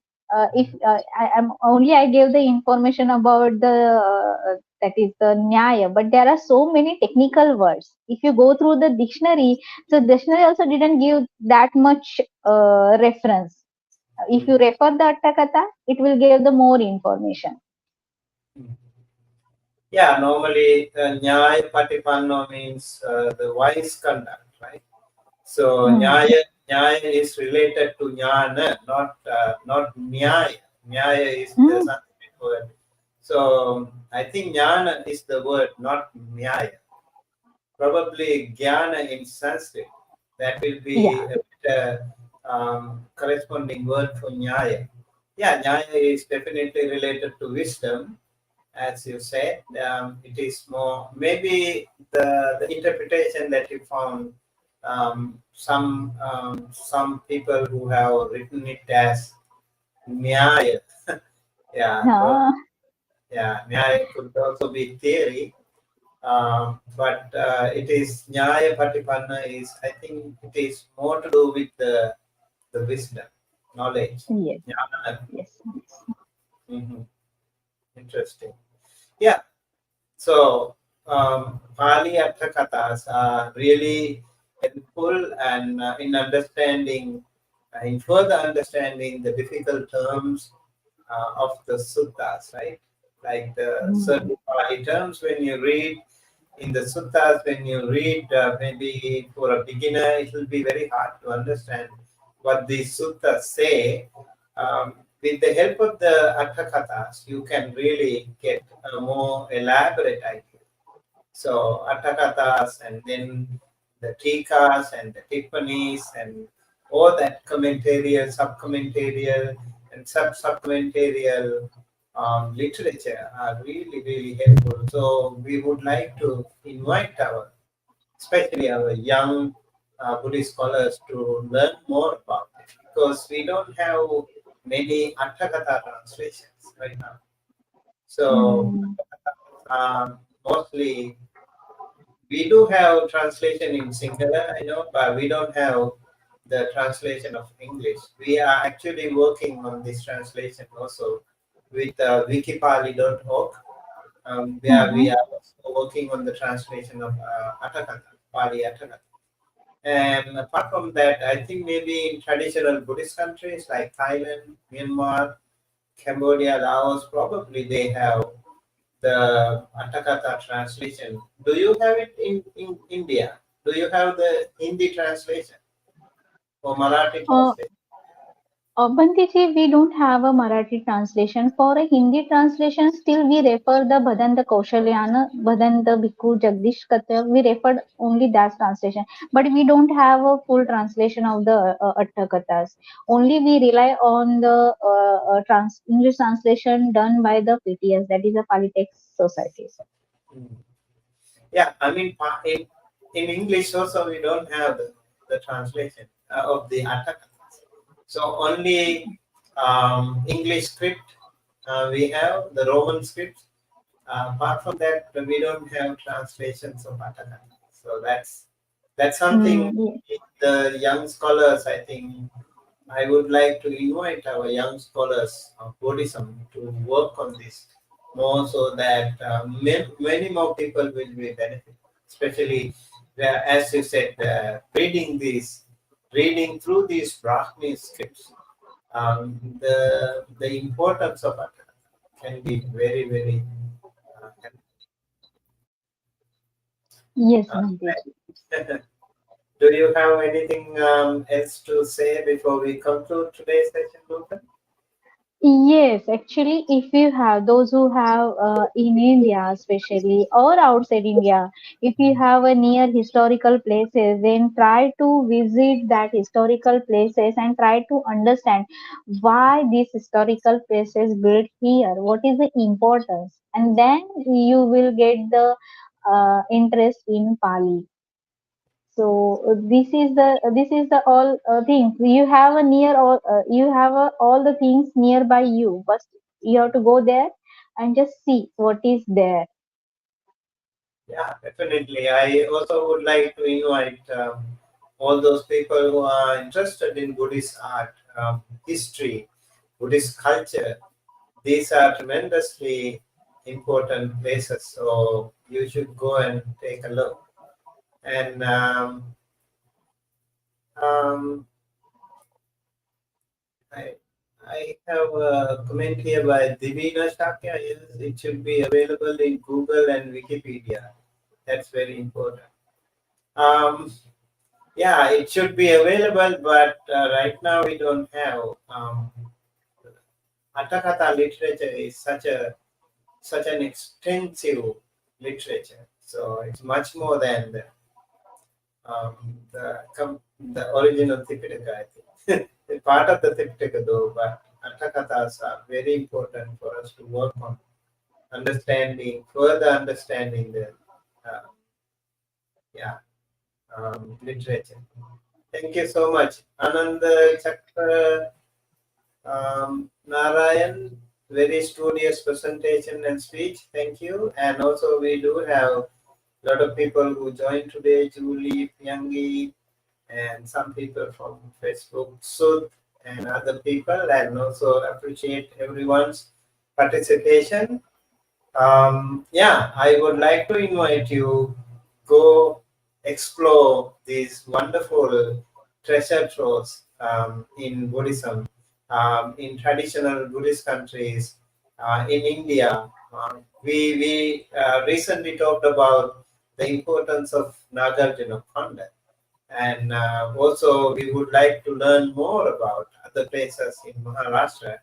if I am only, I gave the information about the that is the Nyaya, but there are so many technical words. If you go through the dictionary, so dictionary also didn't give that much reference. If Hmm. you refer the Attakatha, it will give the more information. Hmm. Yeah, normally Nyaya Patipanno means the wise conduct, right? So Hmm. Nyaya is related to Jnana, not Nyaya. Nyaya is the Hmm. Sanskrit word. So I think Jnana is the word, not Nyaya. Probably Jnana in Sanskrit. That will be Yeah. a better corresponding word for Nyaya. Yeah, Nyaya is definitely related to wisdom, as you said. It is more maybe the interpretation that you found. Some people who have written it as Nyaya. Yeah, Huh. yeah, Nyaya could also be theory. But it is Nyaya Patipanna is, I think it is more to do with the wisdom, knowledge. Yes. Jnana. Yes. Mhm. Interesting. Yeah. So Pali Arthakathas are really helpful and in understanding, in further understanding the difficult terms of the suttas, right? Like the Hmm. certain Pali terms when you read in the suttas, when you read maybe for a beginner, it will be very hard to understand what these suttas say. With the help of the Arthakathas, you can really get a more elaborate idea. So Atthakathas and then the Tikas and the Tippanis and all that commentarial, sub-commentarial and sub-subcommentarial literature are really, really helpful. So we would like to invite especially our young Buddhist scholars to learn more about it because we don't have many Atthakatha translations right now. So Hmm. mostly we do have translation in Sinhala, I know, but we don't have the translation of English. We are actually working on this translation also with wikipali.org, where we Hmm. are also working on the translation of Atakatha, Pali Atakatha. And apart from that, I think maybe in traditional Buddhist countries like Thailand, Myanmar, Cambodia, Laos, probably they have the Atakatha translation. Do you have it in India? Do you have the Hindi translation or Marathi Uh, translation? Bantiji, we don't have a Marathi translation. For a Hindi translation, still we refer the Bhadanta Kaushalyana, Bhadanta Bhikkhu Jagdish Katya. We refer only that translation, but we don't have a full translation of the Attakathas. Only we rely on the English translation done by the PTS, that is the Pali Text Societies. Mm. Yeah, I mean, in English also we don't have the translation of the Attakathas. So only English script we have, the Roman script. Apart from that, we don't have translations of Attakathas. So that's something Yeah. the young scholars, I think, I would like to invite our young scholars of Buddhism to work on this more so that many more people will be benefited, especially as you said, reading through these Brahmi scripts. The importance of it can be very, very Yes, uh, Bantiji. Do you have anything else to say before we conclude today's session, Nutan? Yes, actually, if you have those who have in India, especially or outside India, if you have a near historical places, then try to visit that historical places and try to understand why these historical places built here, what is the importance, and then you will get the interest in Pali. So this is the all things you have a near all you have all the things nearby you, but you have to go there and just see what is there. Yeah, definitely. I also would like to invite all those people who are interested in Buddhist art, history, Buddhist culture. These are tremendously important places, so you should go and take a look. And um, I, I have a comment here by Divina Shakya. Yes, it should be available in Google and Wikipedia. That's very important. Um, Yeah, it should be available, but right now we don't have. Atakatha literature is such an extensive literature, so it's much more than the original Tipitaka. I think it's part of the Tipitaka though, but Atakathas are very important for us to work on further understanding the uh, yeah literature. Thank you so much, Ananda Chakra. Narayan, very studious presentation and speech. Thank you. And also we do have a lot of people who joined today, Julie, Piangi, and some people from Facebook, Sud, and other people, and also appreciate everyone's participation. Yeah, I would like to invite you go explore these wonderful treasure troves in Buddhism, in traditional Buddhist countries, in India. We recently talked about the importance of Nagarjuna Konda, and also we would like to learn more about other places in Maharashtra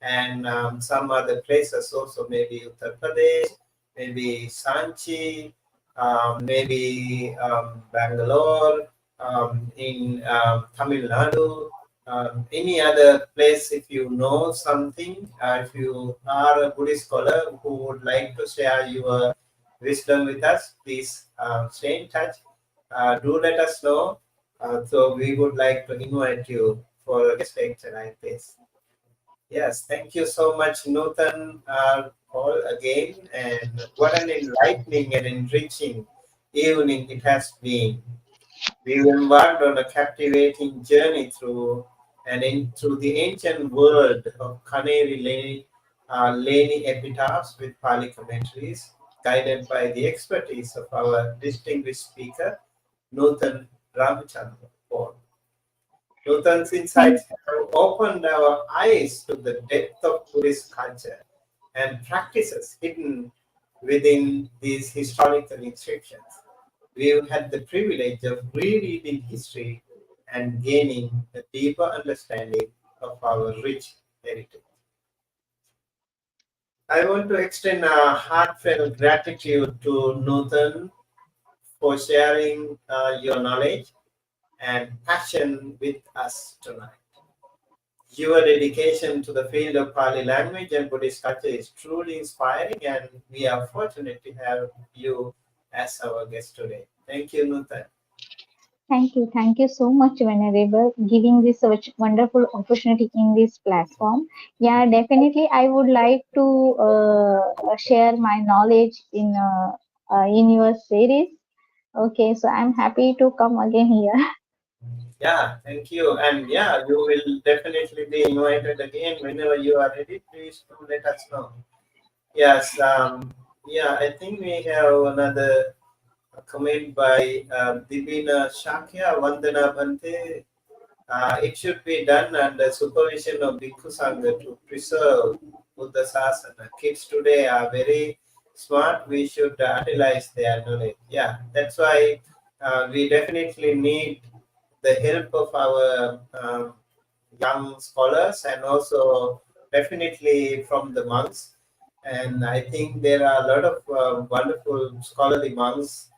and some other places also, maybe Uttar Pradesh, maybe Sanchi, maybe Bangalore, in Tamil Nadu, any other place. If you know something, if you are a Buddhist scholar who would like to share your wisdom with us, please stay in touch. Do let us know. So we would like to invite you for a guest lecture like this. Yes, thank you so much, Nutan Pol, again. And what an enlightening and enriching evening it has been. We embarked on a captivating journey through the ancient world of Kanheri Leni Epitaphs with Pali Commentaries, guided by the expertise of our distinguished speaker, Nutan Ramchandra Pol. Nutan's Thank insights have opened our eyes to the depth of Buddhist culture and practices hidden within these historical inscriptions. We've had the privilege of rereading history and gaining a deeper understanding of our rich heritage. I want to extend a heartfelt gratitude to Nutan for sharing your knowledge and passion with us tonight. Your dedication to the field of Pali language and Buddhist culture is truly inspiring, and we are fortunate to have you as our guest today. Thank you, Nutan. Thank you so much, Venerable, giving this such wonderful opportunity in this platform. Yeah, definitely, I would like to share my knowledge in your series. Okay, so I'm happy to come again here. Yeah, thank you. And yeah, you will definitely be invited again whenever you are ready. Please do let us know. Yes, yeah, I think we have another comment by Divina Shakya Vandana Bhante. It should be done under supervision of Bhikkhu Sangha to preserve Buddha Sasana. Kids today are very smart. We should utilize their knowledge. Yeah, that's why we definitely need the help of our young scholars and also definitely from the monks. And I think there are a lot of wonderful scholarly monks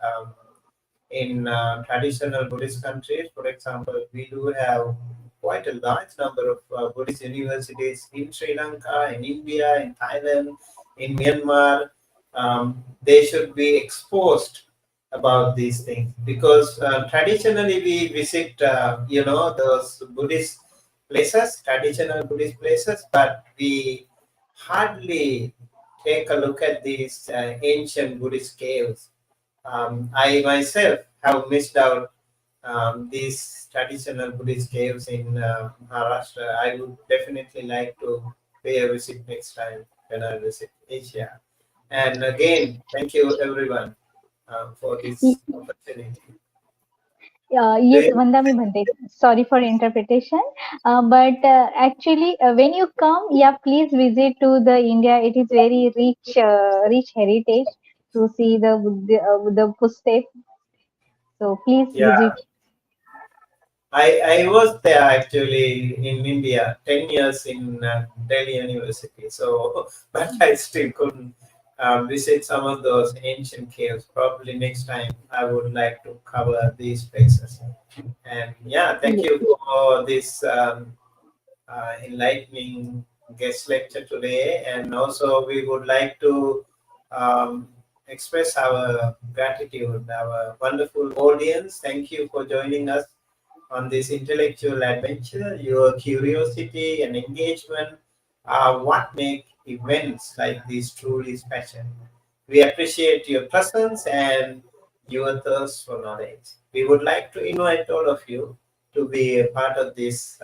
in traditional Buddhist countries. For example, we do have quite a large number of Buddhist universities in Sri Lanka, in India, in Thailand, in Myanmar. They should be exposed about these things because traditionally we visit, those Buddhist places, traditional Buddhist places, but we hardly take a look at these ancient Buddhist caves. I myself have missed out these traditional Buddhist caves in Maharashtra. I would definitely like to pay a visit next time when I visit Asia. And again, thank you everyone for this opportunity. Do Yes, you- Vandami Bhante. Sorry for interpretation. But actually, when you come, yeah, please visit to the India. It is very rich heritage to see the footsteps. So please yeah, visit. I was there actually in India, 10 years in Delhi University. So, but I still couldn't visit some of those ancient caves. Probably next time I would like to cover these places. And yeah, thank Yes. you for this enlightening guest lecture today. And also, we would like to um, express our gratitude, our wonderful audience. Thank you for joining us on this intellectual adventure. Your curiosity and engagement are what make events like these truly special. We appreciate your presence and your thirst for knowledge. We would like to invite all of you to be a part of this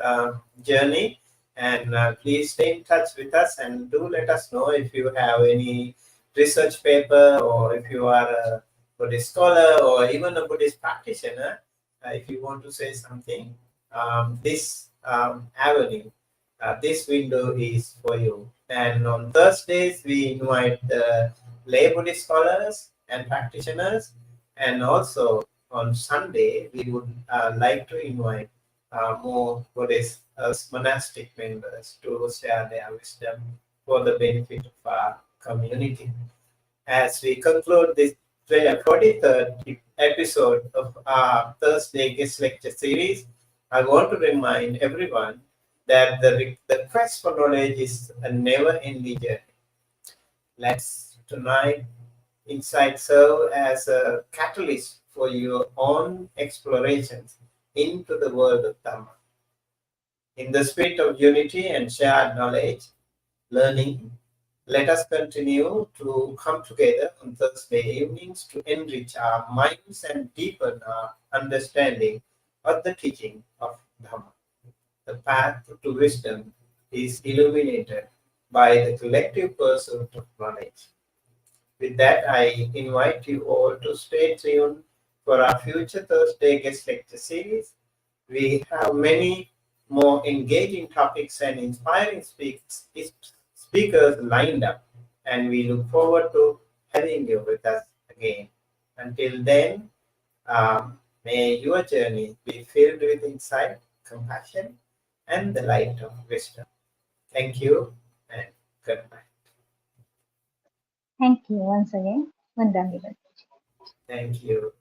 journey. And please stay in touch with us and do let us know if you have any research paper or if you are a Buddhist scholar or even a Buddhist practitioner. If you want to say something, this avenue, this window is for you. And on Thursdays, we invite the lay Buddhist scholars and practitioners. And also on Sunday, we would like to invite more Buddhist monastic members to share their wisdom for the benefit of our community. As we conclude this 43rd episode of our Thursday guest lecture series, I want to remind everyone that the quest for knowledge is a never-ending journey. Let's tonight insight serve as a catalyst for your own explorations into the world of Dhamma. In the spirit of unity and shared knowledge, learning, let us continue to come together on Thursday evenings to enrich our minds and deepen our understanding of the teaching of Dhamma. The path to wisdom is illuminated by the collective pursuit of knowledge. With that, I invite you all to stay tuned for our future Thursday guest lecture series. We have many more engaging topics and inspiring speakers lined up, and we look forward to having you with us again. Until then, may your journey be filled with insight, compassion, and the light of wisdom. Thank you and good night. Thank you once again. Vandana. Thank you.